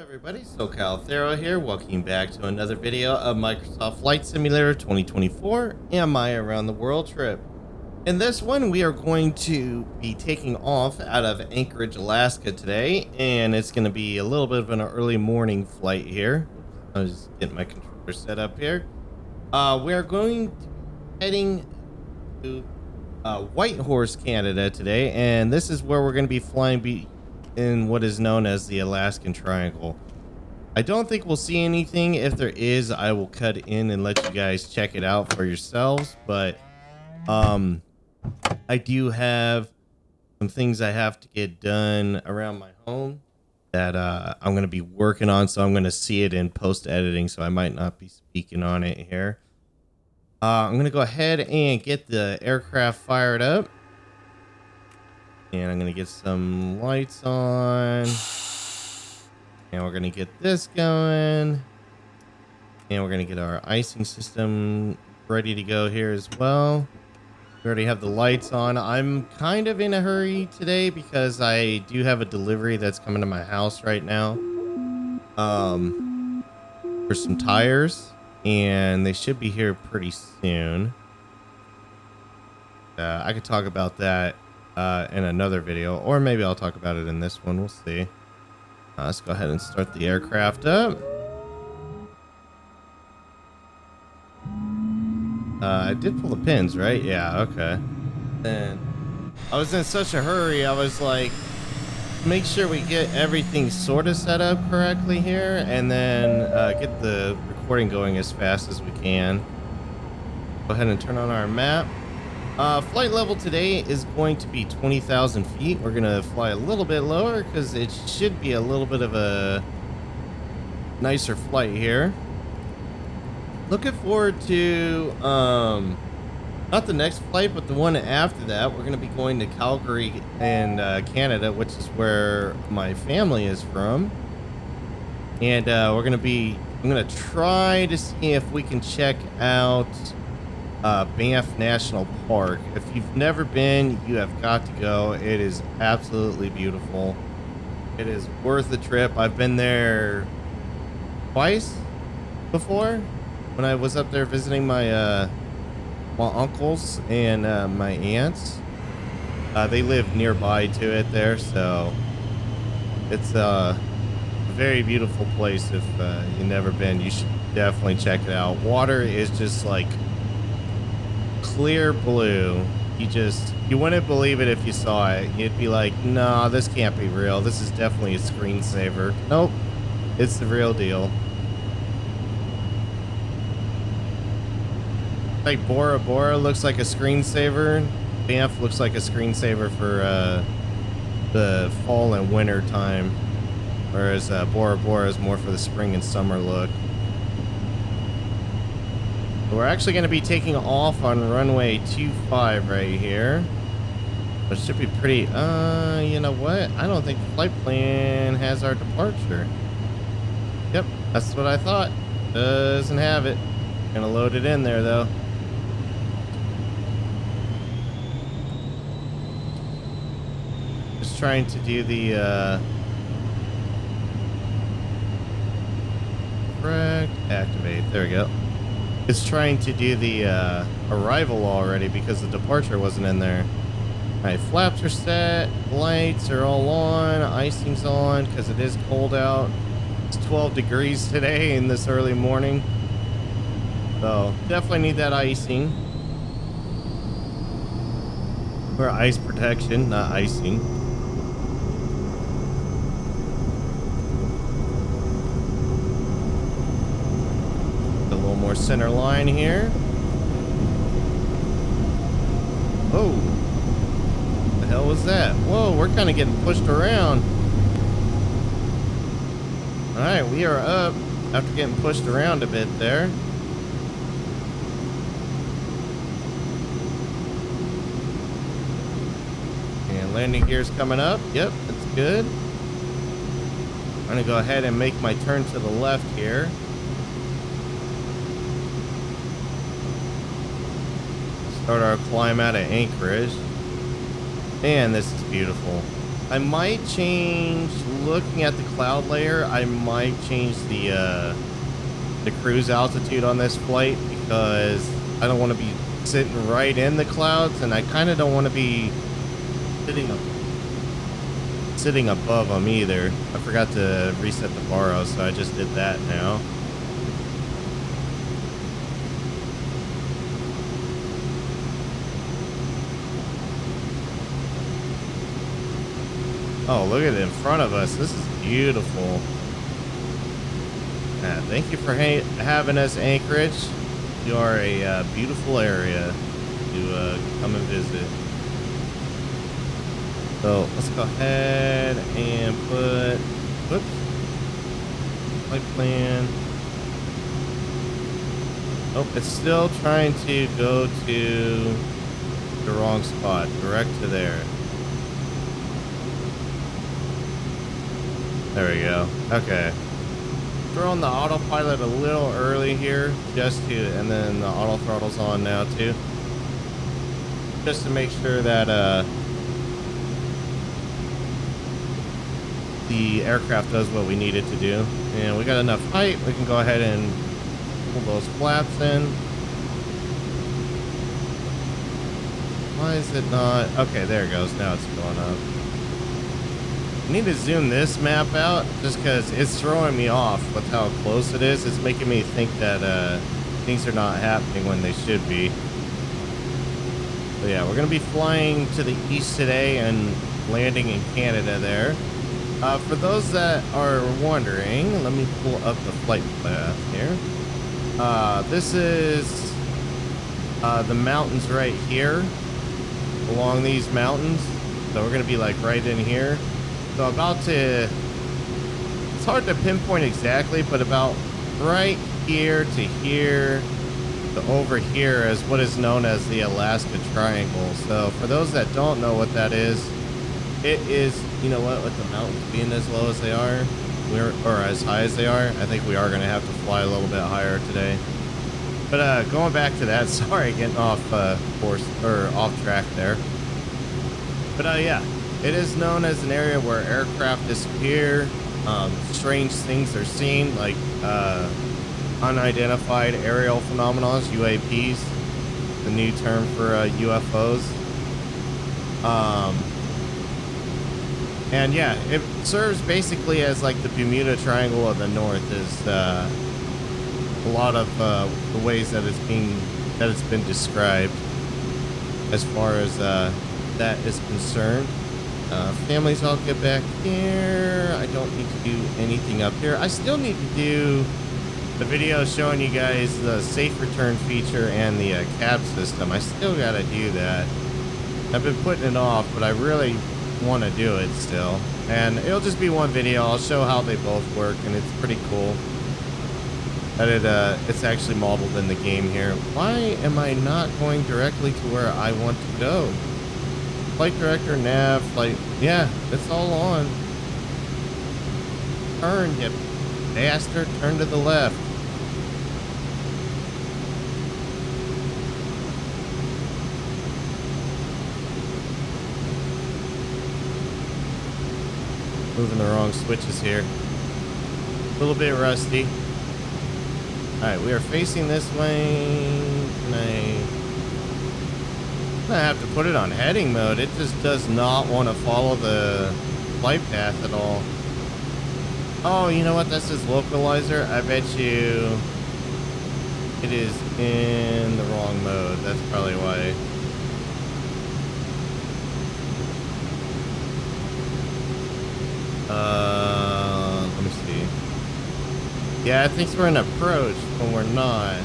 Everybody, socalthero here. Welcome back to another video of Microsoft Flight Simulator 2024 and my around the world trip. In this one, we are going to be taking off out of Anchorage, Alaska today, and it's going to be a little bit of an early morning flight here. I was just getting my controller set up here. We are going to be heading to Whitehorse, Canada today, and this is where we're going to be flying in what is known as the Alaskan Triangle. I don't think we'll see anything. If there is, I will cut in and let you guys check it out for yourselves, but I do have some things I have to get done around my home that I'm going to be working on, so I'm going to see it in post editing, so I might not be speaking on it here. I'm going to go ahead and get the aircraft fired up. And I'm going to get some lights on. And we're going to get this going. And we're going to get our icing system ready to go here as well. We already have the lights on. I'm kind of in a hurry today because I do have a delivery that's coming to my house right now. For some tires. And they should be here pretty soon. I could talk about that in another video, or maybe I'll talk about it in this one. We'll see. Let's go ahead and start the aircraft up. I did pull the pins, right? Yeah, okay. And I was in such a hurry, I was like, make sure we get everything sort of set up correctly here, and then get the recording going as fast as we can. Go ahead and turn on our map. Flight level today is going to be 20,000 feet. We're going to fly a little bit lower because it should be a little bit of a nicer flight here. Looking forward to, not the next flight, but the one after that. We're going to be going to Calgary in Canada, which is where my family is from. And I'm going to try to see if we can check out Banff National Park. If you've never been, you have got to go. It is absolutely beautiful. It is worth the trip. I've been there twice before when I was up there visiting my uncles and my aunts. They live nearby to it there, so it's a very beautiful place. If you've never been, you should definitely check it out. Water is just like clear blue. You wouldn't believe it if you saw it. You'd be like, nah, this can't be real. This is definitely a screensaver. Nope, it's the real deal. Like Bora Bora looks like a screensaver. Banff looks like a screensaver for the fall and winter time, whereas Bora Bora is more for the spring and summer look. We're actually going to be taking off on runway 25 right here, which should be pretty, you know what? I don't think the flight plan has our departure. Yep, that's what I thought. Doesn't have it. Gonna load it in there though. Just trying to do the, correct, activate, there we go. It's trying to do the arrival already because the departure wasn't in there. Alright, flaps are set, lights are all on, icing's on because it is cold out. It's 12 degrees today in this early morning. So definitely need that icing. Or ice protection, not icing. More center line here. Oh, what the hell was that? Whoa, we're kind of getting pushed around. All right, we are up after getting pushed around a bit there. And landing gear's coming up. Yep, that's good. I'm gonna go ahead and make my turn to the left here. Start our climb out of Anchorage. Man, this is beautiful. I might change, looking at the cloud layer, I might change the cruise altitude on this flight because I don't want to be sitting right in the clouds, and I kind of don't want to be sitting above them either. I forgot to reset the baro, so I just did that now. Oh, look at it in front of us. This is beautiful. Yeah, thank you for having us, Anchorage. You are a beautiful area to come and visit. So let's go ahead and put, whoops, flight plan. Oh, it's still trying to go to the wrong spot, direct to there. There we go. Okay. Throwing the autopilot a little early here, just to, and then the auto throttle's on now too. Just to make sure that the aircraft does what we need it to do. And we got enough height, we can go ahead and pull those flaps in. Why is it not? Okay, there it goes. Now it's going up. I need to zoom this map out just because it's throwing me off with how close it is. It's making me think that things are not happening when they should be. So yeah, we're going to be flying to the east today and landing in Canada there. For those that are wondering, let me pull up the flight path here. This is the mountains right here, along these mountains. So we're going to be like right in here. So about to, it's hard to pinpoint exactly, but about right here to here to over here is what is known as the Alaska Triangle. So for those that don't know what that is, it is, you know what, with the mountains being as low as they are, or as high as they are, I think we are going to have to fly a little bit higher today. But going back to that, sorry, getting off course, or off track there. But yeah. It is known as an area where aircraft disappear, strange things are seen, like unidentified aerial phenomena, UAPs, the new term for UFOs. And yeah, it serves basically as like the Bermuda Triangle of the North, is a lot of the ways that it's been described as far as that is concerned. Families, I'll get back here. I don't need to do anything up here. I still need to do the video showing you guys the safe return feature and the cab system. I still got to do that. I've been putting it off, but I really want to do it still. And it'll just be one video. I'll show how they both work, and it's pretty cool that it's actually modeled in the game here. Why am I not going directly to where I want to go? Flight director, nav, flight. Yeah, it's all on. Turn, you bastard. Turn to the left. Moving the wrong switches here. A little bit rusty. Alright, we are facing this way. I have to put it on heading mode. It just does not want to follow the flight path at all. Oh, you know what? That's his localizer. I bet you it is in the wrong mode. That's probably why. Let me see. Yeah, it thinks we're in approach when we're not.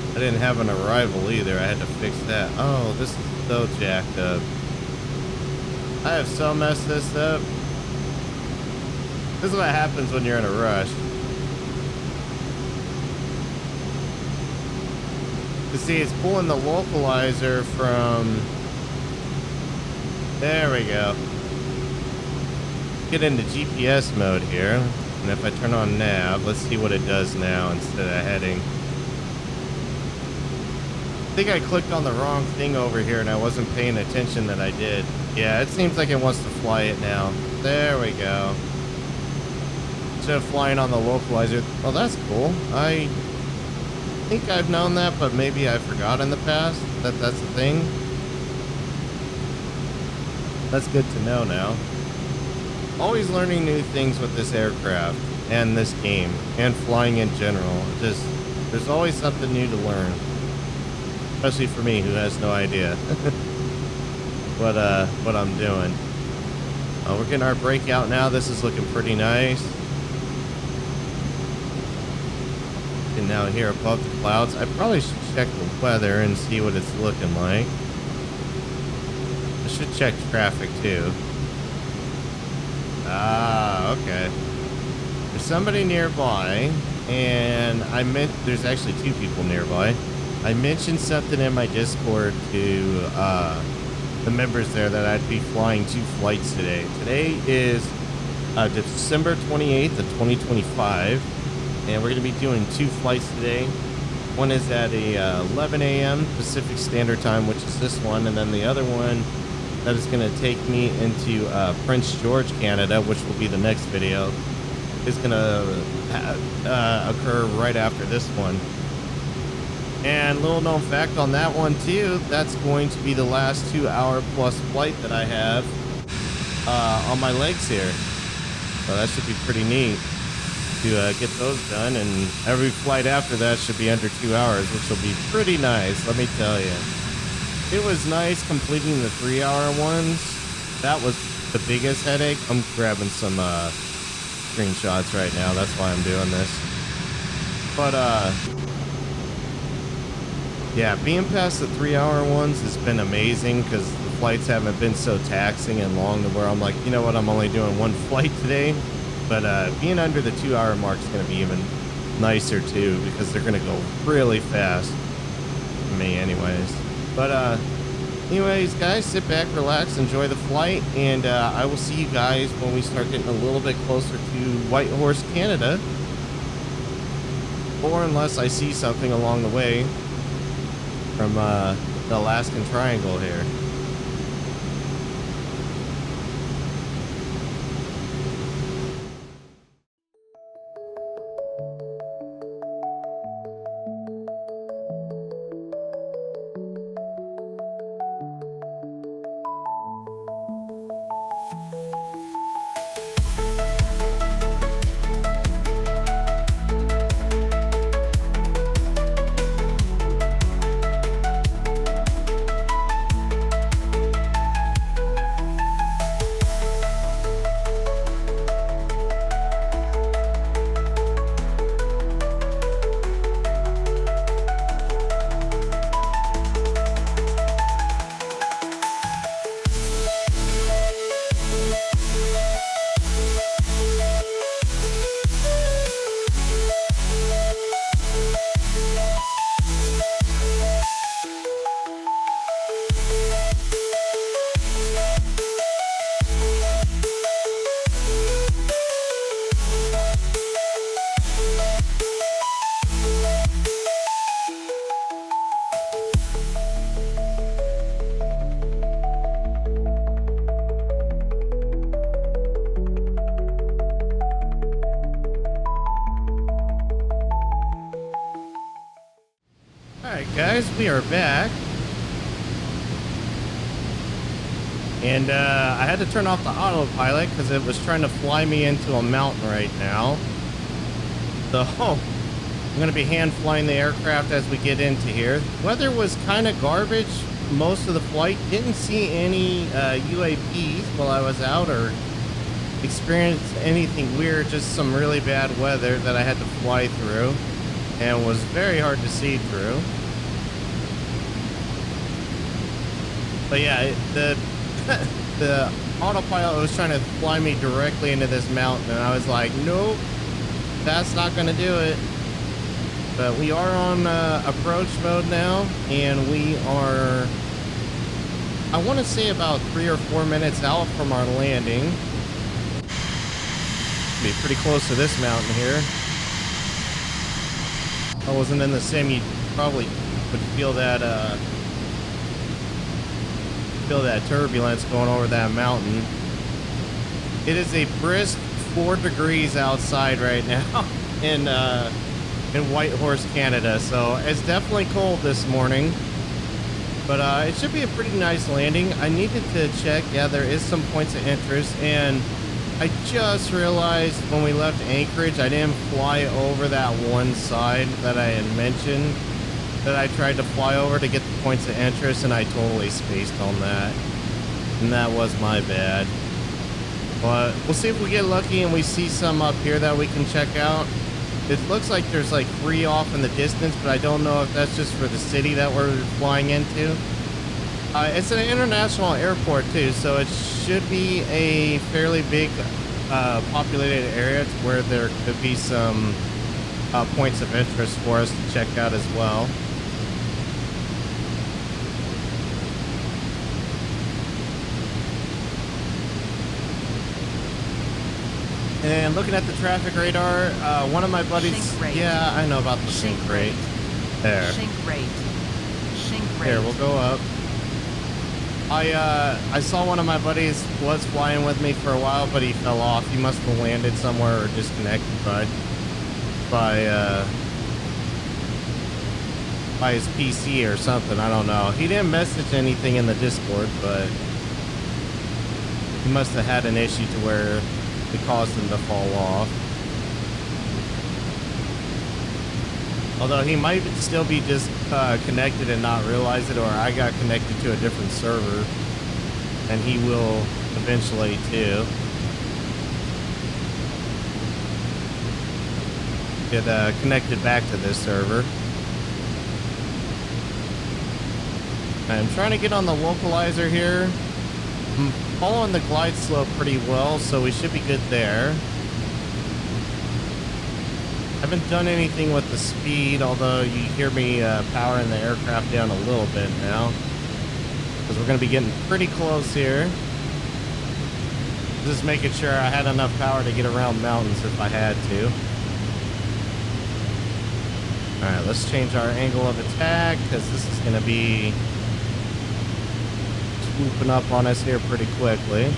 I didn't have an arrival either. I had to fix that. Oh, this is so jacked up. I have so messed this up. This is what happens when you're in a rush. You see, it's pulling the localizer from... There we go. Get into GPS mode here. And if I turn on nav, let's see what it does now instead of heading. think I clicked on the wrong thing over here and I wasn't paying attention that I did. Yeah, it seems like it wants to fly it now. There we go. Instead of flying on the localizer. Well, that's cool. I think I've known that, but maybe I forgot in the past that that's a thing. That's good to know now. Always learning new things with this aircraft and this game and flying in general. Just there's always something new to learn, especially for me who has no idea what I'm doing. We're getting our breakout now. This is looking pretty nice. And now here above the clouds, I probably should check the weather and see what it's looking like. I should check traffic too. Ah, okay. There's somebody nearby, and there's actually two people nearby. I mentioned something in my Discord to the members there that I'd be flying 2 flights today. Today is December 28th of 2025, and we're going to be doing 2 flights today. One is at 11 a.m. Pacific Standard Time, which is this one, and then the other one that is going to take me into Prince George, Canada, which will be the next video, is going to occur right after this one. And little known fact on that one too, that's going to be the last 2-hour plus flight that I have on my legs here. So that should be pretty neat to get those done, and every flight after that should be under 2 hours, which will be pretty nice, let me tell you. It was nice completing the 3-hour ones. That was the biggest headache. I'm grabbing some screenshots right now. That's why I'm doing this. But yeah, being past the 3-hour ones has been amazing because the flights haven't been so taxing and long to where I'm like, you know what, I'm only doing 1 flight today. But being under the 2-hour mark is going to be even nicer too, because they're going to go really fast for me anyways. But anyways, guys, sit back, relax, enjoy the flight, and I will see you guys when we start getting a little bit closer to Whitehorse, Canada. Or unless I see something along the way from the Alaskan Triangle here. Guys, we are back, and I had to turn off the autopilot because it was trying to fly me into a mountain right now. So I'm going to be hand flying the aircraft as we get into here. Weather was kind of garbage most of the flight. Didn't see any UAPs while I was out or experienced anything weird, just some really bad weather that I had to fly through and was very hard to see through. But yeah, the autopilot was trying to fly me directly into this mountain, and I was like, nope, that's not going to do it. But we are on approach mode now, and we are, I want to say, about 3 or 4 minutes out from our landing. Be pretty close to this mountain here. If I wasn't in the sim, you'd probably but feel that turbulence going over that mountain. It is a brisk 4 degrees outside right now in Whitehorse, Canada. So it's definitely cold this morning, but it should be a pretty nice landing. I needed to check. Yeah, there is some points of interest, and I just realized when we left Anchorage, I didn't fly over that one side that I had mentioned that I tried to fly over to get the points of interest, and I totally spaced on that, and that was my bad. But we'll see if we get lucky and we see some up here that we can check out. It looks like there's like 3 off in the distance, but I don't know if that's just for the city that we're flying into. It's an international airport too, so it should be a fairly big populated area where there could be some points of interest for us to check out as well. And looking at the traffic radar, one of my buddies... Yeah, I know about the sink rate. There. Sink rate. Here, we'll go up. I saw one of my buddies was flying with me for a while, but he fell off. He must have landed somewhere or disconnected by his PC or something. I don't know. He didn't message anything in the Discord, but he must have had an issue to where it caused him to fall off. Although he might still be just connected and not realize it, or I got connected to a different server, and he will eventually too. Get connected back to this server. I'm trying to get on the localizer here. I'm following the glide slope pretty well, so we should be good there. Haven't done anything with the speed, although you hear me powering the aircraft down a little bit now, because we're going to be getting pretty close here. Just making sure I had enough power to get around mountains if I had to. Alright, let's change our angle of attack, because this is going to be swooping up on us here pretty quickly.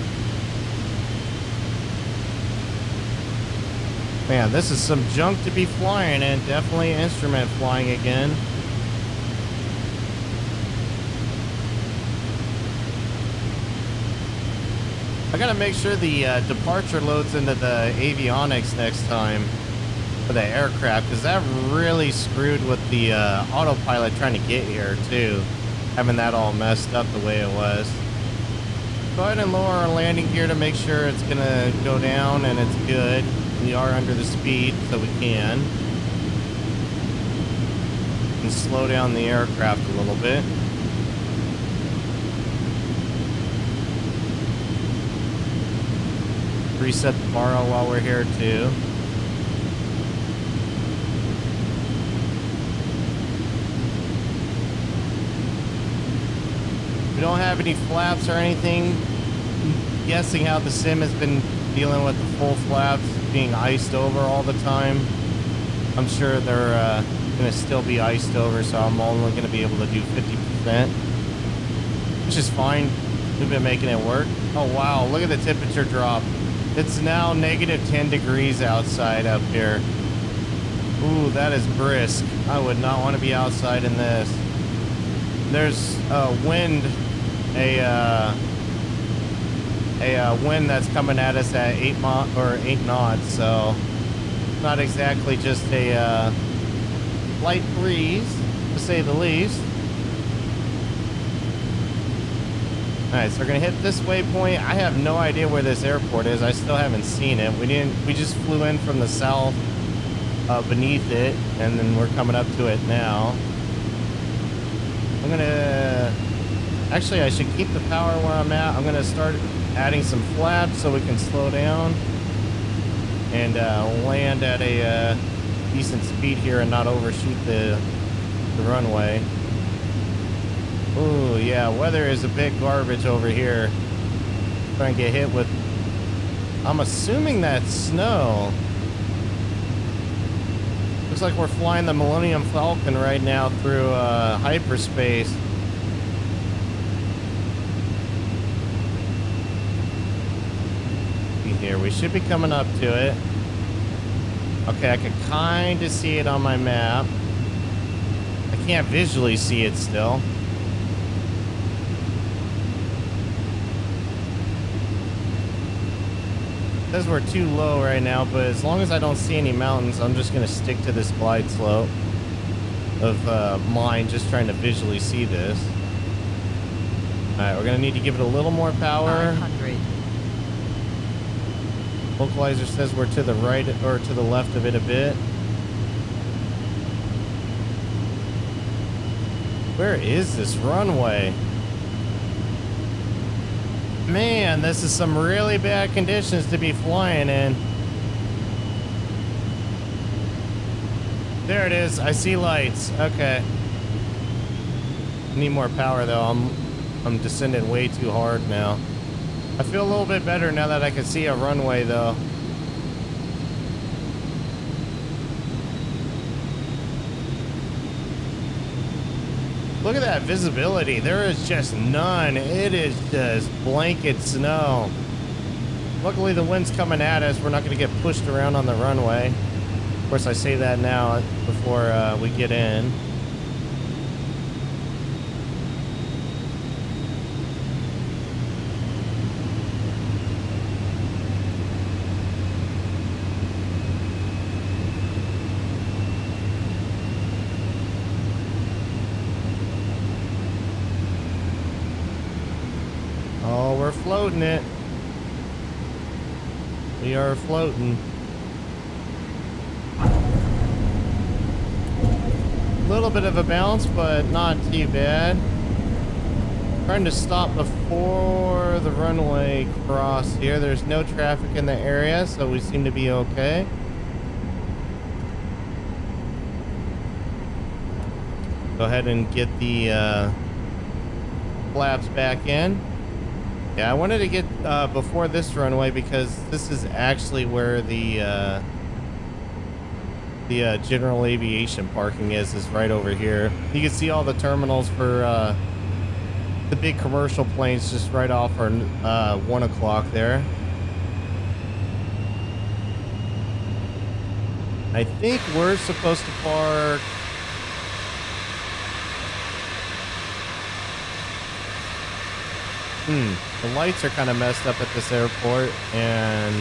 Man, this is some junk to be flying in. Definitely instrument flying again. I gotta make sure the departure loads into the avionics next time for the aircraft, because that really screwed with the autopilot trying to get here too. Having that all messed up the way it was. Go ahead and lower our landing gear to make sure it's gonna go down and it's good. We are under the speed, so we can. And slow down the aircraft a little bit. Reset the baro while we're here too. We don't have any flaps or anything. I'm guessing how the sim has been dealing with the full flaps being iced over all the time. I'm sure they're gonna still be iced over, so I'm only gonna be able to do 50%, which is fine. We've been making it work. Oh wow, look at the temperature drop. It's now negative 10 degrees outside up here. Ooh, that is brisk. I would not want to be outside in this. There's wind, a wind that's coming at us at 8 knots, so not exactly just a light breeze, to say the least. Alright, so we're gonna hit this waypoint. I have no idea where this airport is. I still haven't seen it. We just flew in from the south beneath it, and then we're coming up to it now. I'm gonna... Actually, I should keep the power where I'm at. I'm gonna start adding some flaps so we can slow down and land at a decent speed here and not overshoot the runway. Ooh, yeah, weather is a bit garbage over here. Trying to get hit with... I'm assuming that's snow. Looks like we're flying the Millennium Falcon right now through hyperspace. Here, we should be coming up to it. Okay, I can kind of see it on my map. I can't visually see it still. It says we're too low right now, but as long as I don't see any mountains, I'm just going to stick to this glide slope of mine, just trying to visually see this. Alright, we're going to need to give it a little more power. 500. Localizer says we're to the right or to the left of it a bit. Where is this runway? Man, this is some really bad conditions to be flying in. There it is. I see lights. Okay. Need more power though. I'm descending way too hard now. I feel a little bit better now that I can see a runway though. Look at that visibility. There is just none. It is just blanket snow. Luckily the wind's coming at us. We're not going to get pushed around on the runway. Of course I say that now before we get in. Oh, we're floating it. We are floating. A little bit of a bounce, but not too bad. Trying to stop before the runway cross here. There's no traffic in the area, so we seem to be okay. Go ahead and get the flaps back in. Yeah, I wanted to get before this runway because this is actually where the general aviation parking is right over here. You can see all the terminals for the big commercial planes just right off our 1 o'clock there. I think we're supposed to park. The lights are kind of messed up at this airport, and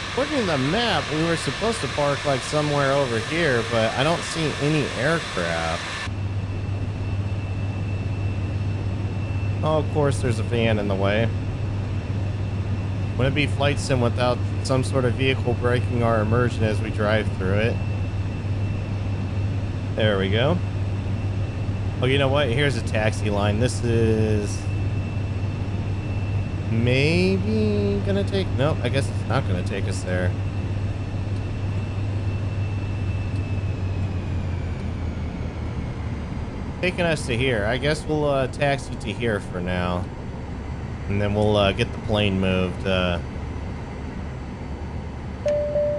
according to the map, we were supposed to park like somewhere over here, but I don't see any aircraft. Oh, of course, there's a van in the way. Wouldn't be flight sim without some sort of vehicle breaking our immersion as we drive through it. There we go. Oh, you know what? Here's a taxi line. This is maybe gonna take... Nope, I guess it's not gonna take us there. Taking us to here. I guess we'll taxi to here for now. And then we'll get the plane moved.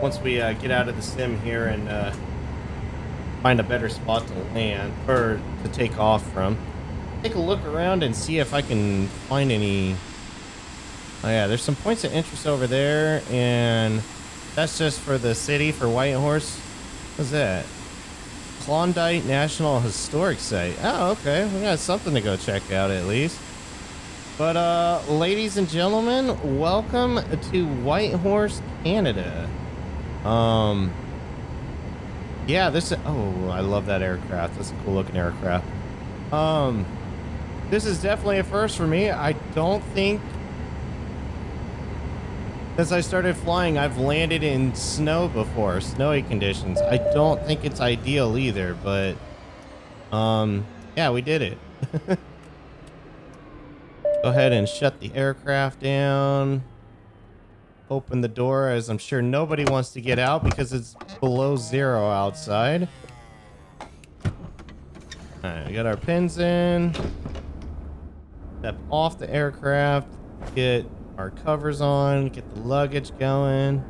Once we get out of the sim here and find a better spot to land, or to take off from. Take a look around and see if I can find any... Oh yeah, there's some points of interest over there, and that's just for the city, for Whitehorse. What's that? Klondike National Historic Site. Oh, okay. We got something to go check out at least. But, ladies and gentlemen, welcome to Whitehorse, Canada. Yeah, this is... Oh, I love that aircraft. That's a cool looking aircraft. This is definitely a first for me. I don't think... Since I started flying, I've landed in snow before, snowy conditions. I don't think it's ideal either, but yeah, we did it. Go ahead and shut the aircraft down. Open the door, as I'm sure nobody wants to get out because it's below zero outside. Alright, we got our pins in. Step off the aircraft. Get our covers on, get the luggage going.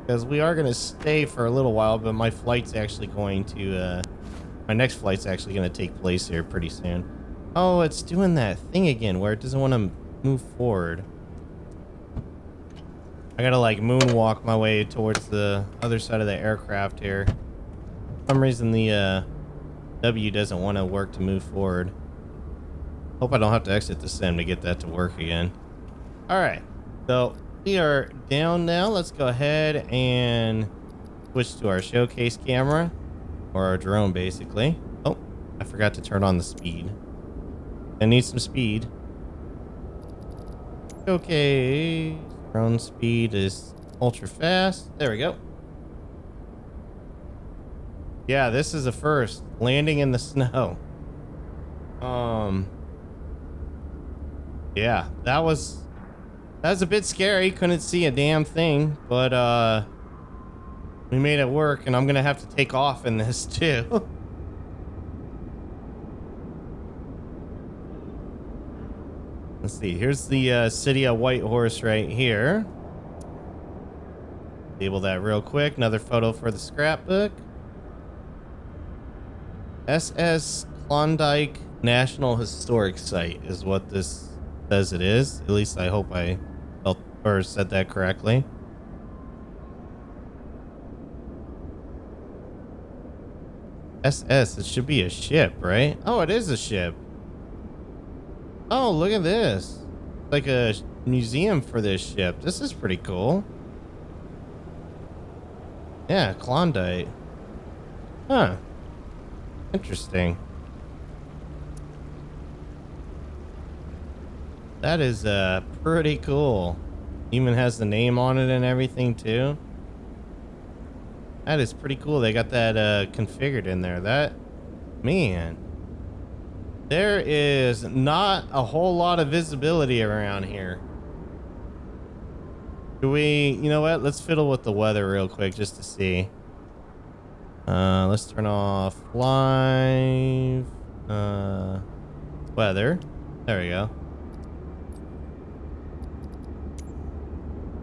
because we are going to stay for a little while, but my flight's actually going to, my next flight's actually going to take place here pretty soon. Oh, it's doing that thing again where it doesn't want to move forward. I gotta like moonwalk my way towards the other side of the aircraft here. For some reason the W doesn't want to work to move forward. Hope I don't have to exit the sim to get that to work again. Alright, so we are down now. Let's go ahead and switch to our showcase camera, or our drone basically. Oh, I forgot to turn on the speed. I need some speed. Okay. Drone speed is ultra fast. There we go. Yeah, this is a first. Landing in the snow. Yeah, that was a bit scary. Couldn't see a damn thing, but we made it work, and I'm gonna have to take off in this too. Let's see. Here's the city of Whitehorse right here. Label that real quick. Another photo for the scrapbook. SS Klondike National Historic Site is what this says it is. At least I hope I felt or said that correctly. SS. It should be a ship, right? Oh, it is a ship. Oh, look at this. Like a museum for this ship. This is pretty cool. Yeah, Klondike. Huh. Interesting. That is pretty cool. Even has the name on it and everything too. That is pretty cool. They got that configured in there. That, man. There is not a whole lot of visibility around here. Do we, you know what? Let's fiddle with the weather real quick just to see. Let's turn off live weather. There we go.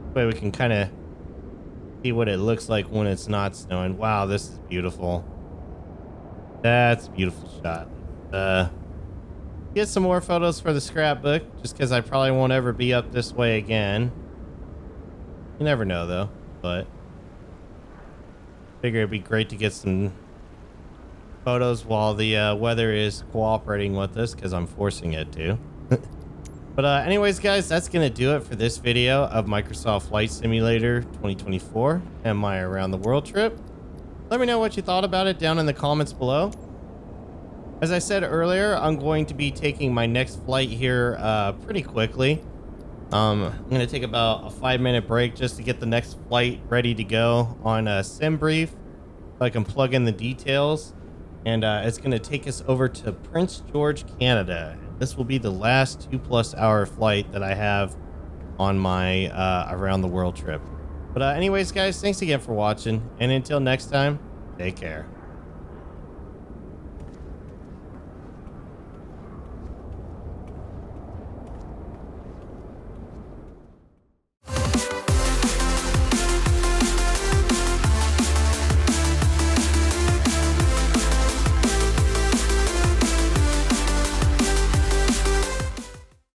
That way we can kind of see what it looks like when it's not snowing. Wow, this is beautiful. That's a beautiful shot. Get some more photos for the scrapbook, just because I probably won't ever be up this way again. You never know, though. But figure it'd be great to get some photos while the weather is cooperating with us, because I'm forcing it to. But anyways, guys, that's going to do it for this video of Microsoft Flight Simulator 2024 and my Around the World trip. Let me know what you thought about it down in the comments below. As I said earlier, I'm going to be taking my next flight here pretty quickly. I'm going to take about a 5-minute break just to get the next flight ready to go on a sim brief so I can plug in the details. And it's going to take us over to Prince George, Canada. This will be the last 2+ hour flight that I have on my Around the World trip. But anyways, guys, thanks again for watching. And until next time, take care.